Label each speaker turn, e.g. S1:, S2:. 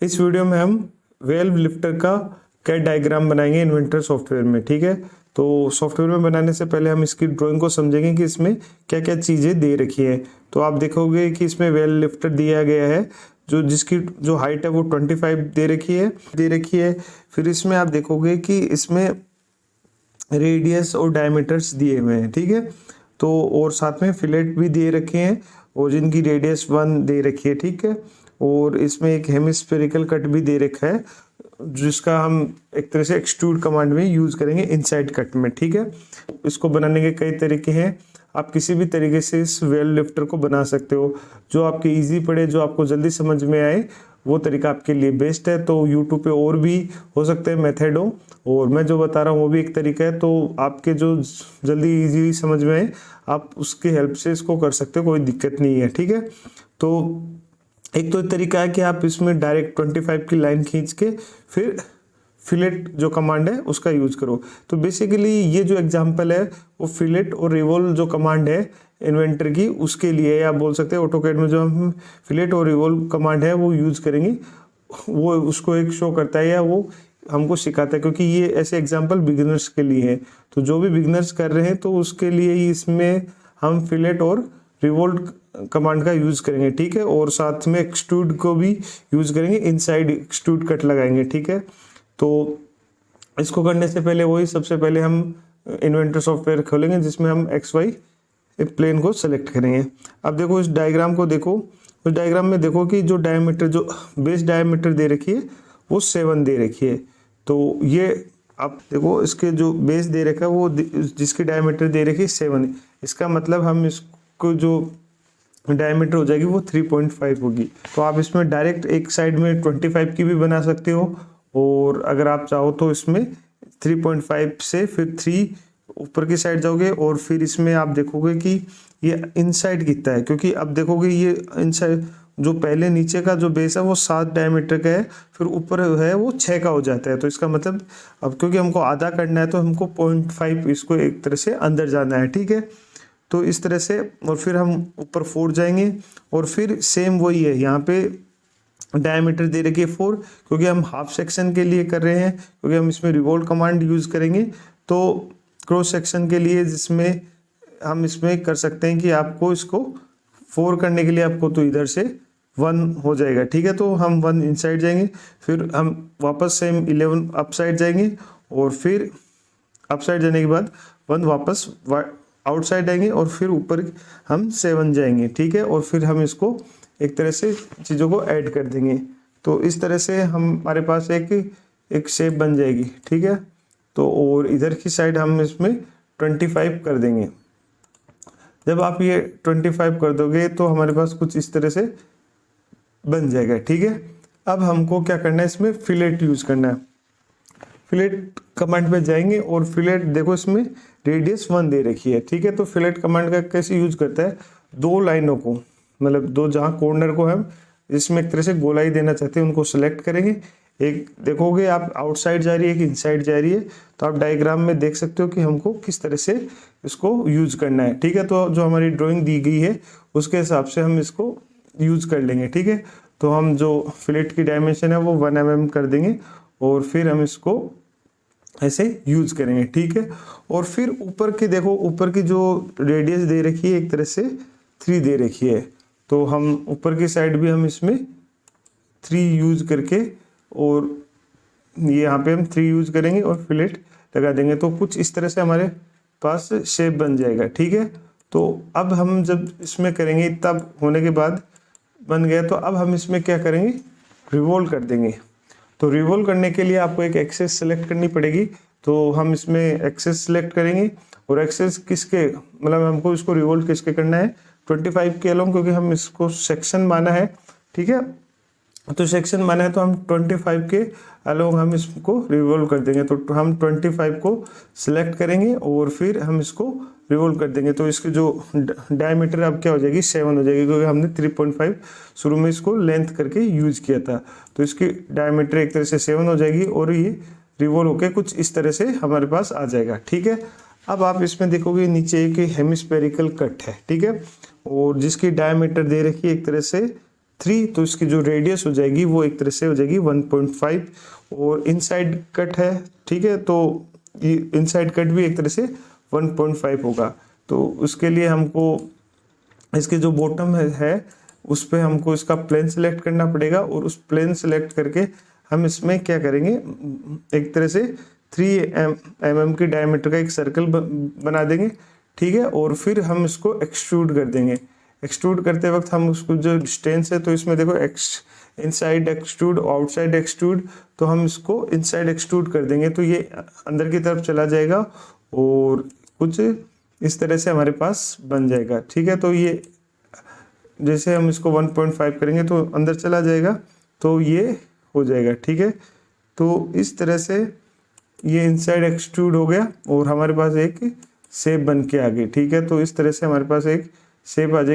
S1: इस वीडियो में हम वेल्व लिफ्टर का कैड डायग्राम बनाएंगे इन्वेंटर सॉफ्टवेयर में। ठीक है, तो सॉफ्टवेयर में बनाने से पहले हम इसकी ड्राइंग को समझेंगे कि इसमें क्या क्या चीज़ें दे रखी हैं। तो आप देखोगे कि इसमें वेल्व लिफ्टर दिया गया है जिसकी जो हाइट है वो 25 दे रखी है। फिर इसमें आप देखोगे कि इसमें रेडियस और डायमीटर्स दिए हुए हैं। ठीक है, तो और साथ में फिलेट भी दिए रखे हैं और जिनकी रेडियस 1 दे रखी है। ठीक है, और इसमें एक हेमिस्फेरिकल कट भी दे रखा है जिसका हम एक तरह से एक्सट्रूड कमांड में यूज करेंगे इनसाइड कट में। ठीक है, इसको बनाने के कई तरीके हैं, आप किसी भी तरीके से इस वेल्व लिफ्टर को बना सकते हो। जो आपके इजी पड़े, जो आपको जल्दी समझ में आए, वो तरीका आपके लिए बेस्ट है। तो यूट्यूब पे और भी हो सकते हैं मेथड हो, और मैं जो बता रहा हूँ वो भी एक तरीका है। तो आपके जो जल्दी इजी समझ में आए, आप उसकी हेल्प से इसको कर सकते हो, कोई दिक्कत नहीं है। ठीक है, तो एक तो तरीका है कि आप इसमें डायरेक्ट 25 की लाइन खींच के फिर फिलेट जो कमांड है उसका यूज करो। तो बेसिकली ये जो एग्जांपल है वो फिलेट और रिवोल्व जो कमांड है इन्वेंटर की, उसके लिए आप बोल सकते हैं ऑटोकैड में जो हम फिलेट और रिवोल्व कमांड है वो यूज करेंगे, वो उसको एक शो करता है या वो हमको सिखाता है, क्योंकि ये ऐसे एग्जांपल बिगिनर्स के लिए है। तो जो भी बिगिनर्स कर रहे हैं तो उसके लिए ही इसमें हम फिलेट और रिवोल्व कमांड का यूज करेंगे। ठीक है, और साथ में एक्सट्रूड को भी यूज करेंगे, इनसाइड एक्सट्रूड कट लगाएंगे। ठीक है, तो इसको करने से पहले वही सबसे पहले हम इन्वेंटर सॉफ्टवेयर खोलेंगे जिसमें हम XY प्लेन को सेलेक्ट करेंगे। अब देखो इस डायग्राम को देखो, उस डायग्राम में देखो कि जो डायमीटर, जो बेस डायमीटर दे रखी है वो 7 दे रखी है। तो ये आप देखो इसके जो बेस दे रखा है वो जिसकी डायमीटर दे रखी है 7, इसका मतलब हम इसको जो डायमीटर हो जाएगी वो 3.5 होगी। तो आप इसमें डायरेक्ट एक साइड में 25 की भी बना सकते हो, और अगर आप चाहो तो इसमें 3.5 से फिर 3 ऊपर की साइड जाओगे, और फिर इसमें आप देखोगे कि ये इनसाइड कितना है, क्योंकि अब देखोगे ये इनसाइड जो पहले नीचे का जो बेस है वो 7 डायमीटर का है, फिर ऊपर है वो 6 का हो जाता है। तो इसका मतलब अब क्योंकि हमको आधा करना है तो हमको 0.5 इसको एक तरह से अंदर जाना है। ठीक है, तो इस तरह से, और फिर हम ऊपर 4 जाएंगे, और फिर सेम वही है, यहाँ पे डायमीटर दे रखी है 4, क्योंकि हम हाफ सेक्शन के लिए कर रहे हैं, क्योंकि हम इसमें रिवोल्व कमांड यूज करेंगे। तो क्रॉस सेक्शन के लिए जिसमें हम इसमें कर सकते हैं कि आपको इसको 4 करने के लिए आपको तो इधर से 1 हो जाएगा। ठीक है, तो हम 1 इनसाइड जाएंगे, फिर हम वापस सेम 11 अप साइड जाएंगे, और फिर अप साइड जाने के बाद 1 वापस आउटसाइड आएंगे, और फिर ऊपर हम 7 जाएंगे। ठीक है, और फिर हम इसको एक तरह से चीज़ों को ऐड कर देंगे। तो इस तरह से हमारे पास एक शेप बन जाएगी। ठीक है, तो और इधर की साइड हम इसमें 25 कर देंगे। जब आप ये 25 कर दोगे तो हमारे पास कुछ इस तरह से बन जाएगा। ठीक है, अब हमको क्या करना है, इसमें फिलेट यूज करना है। फिलेट कमांड पे जाएंगे, और फिलेट देखो इसमें रेडियस 1 दे रखी है। ठीक है, तो फिलेट कमांड का कैसे यूज करता है, दो लाइनों को, मतलब दो जहाँ कॉर्नर को हम इसमें एक तरह से गोलाई देना चाहते हैं उनको सेलेक्ट करेंगे। एक देखोगे आप आउटसाइड जा रही है कि इनसाइड जा रही है, तो आप डायग्राम में देख सकते हो कि हमको किस तरह से इसको यूज करना है। ठीक है, तो जो हमारी ड्राइंग दी गई है उसके हिसाब से हम इसको यूज कर लेंगे। ठीक है, तो हम जो फिलेट की डायमेंशन है वो 1 mm कर देंगे, और फिर हम इसको ऐसे यूज करेंगे। ठीक है, और फिर ऊपर की देखो, ऊपर की जो रेडियस दे रखी है एक तरह से 3 दे रखी है, तो हम ऊपर की साइड भी हम इसमें 3 यूज करके, और ये यहाँ पे हम 3 यूज करेंगे और फिलेट लगा देंगे, तो कुछ इस तरह से हमारे पास शेप बन जाएगा। ठीक है, तो अब हम जब इसमें करेंगे, तब होने के बाद बन गया, तो अब हम इसमें क्या करेंगे, रिवोल्व कर देंगे। तो रिवोल्व करने के लिए आपको एक एक्सेस सेलेक्ट करनी पड़ेगी, तो हम इसमें एक्सेस सेलेक्ट करेंगे, और एक्सेस किसके, मतलब हमको इसको रिवोल्व किसके करना है, 25 के अलोंग, क्योंकि हम इसको सेक्शन माना है। ठीक है, तो सेक्शन माना है तो हम 25 के अलोंग हम इसको रिवोल्व कर देंगे। तो हम 25 को सिलेक्ट करेंगे और फिर हम इसको रिवोल्व कर देंगे। तो इसकी जो डायमीटर अब क्या हो जाएगी, 7 हो जाएगी, क्योंकि हमने 3.5 शुरू में इसको लेंथ करके यूज किया था। तो इसकी डायमीटर एक तरह से 7 हो जाएगी, और ये रिवोल्व होके कुछ इस तरह से हमारे पास आ जाएगा। ठीक है, अब आप इसमें देखोगे नीचे एक हेमिस्फेरिकल कट है। ठीक है, और जिसकी डायमीटर दे रखी है एक तरह से 3, तो इसकी जो रेडियस हो जाएगी वो एक तरह से हो जाएगी 1.5 और इनसाइड कट है, ठीक है, तो ये इनसाइड कट भी एक तरह से 1.5 होगा। तो उसके लिए हमको इसके जो बॉटम है उस पे हमको इसका प्लेन सेलेक्ट करना पड़ेगा और उस प्लेन सेलेक्ट करके हम इसमें क्या करेंगे, एक तरह से 3 mm की डायमीटर का एक सर्कल बना देंगे, ठीक है, और फिर हम इसको एक्सट्रूड कर देंगे। एक्सट्रूड करते वक्त हम उसको जो डिस्टेंस है, तो इसमें देखो इनसाइड एक्सट्रूड आउटसाइड एक्सट्रूड, तो हम इसको इनसाइड एक्सट्रूड कर देंगे तो ये अंदर की तरफ चला जाएगा और कुछ इस तरह से हमारे पास बन जाएगा, ठीक है। तो ये जैसे हम इसको 1.5 करेंगे तो अंदर चला जाएगा, तो ये हो जाएगा, ठीक है। तो इस तरह से ये इनसाइड एक्सट्रूड हो गया और हमारे पास एक शेप बन के आ गई, ठीक है। तो इस तरह से हमारे पास एक शेप आ जाएगी।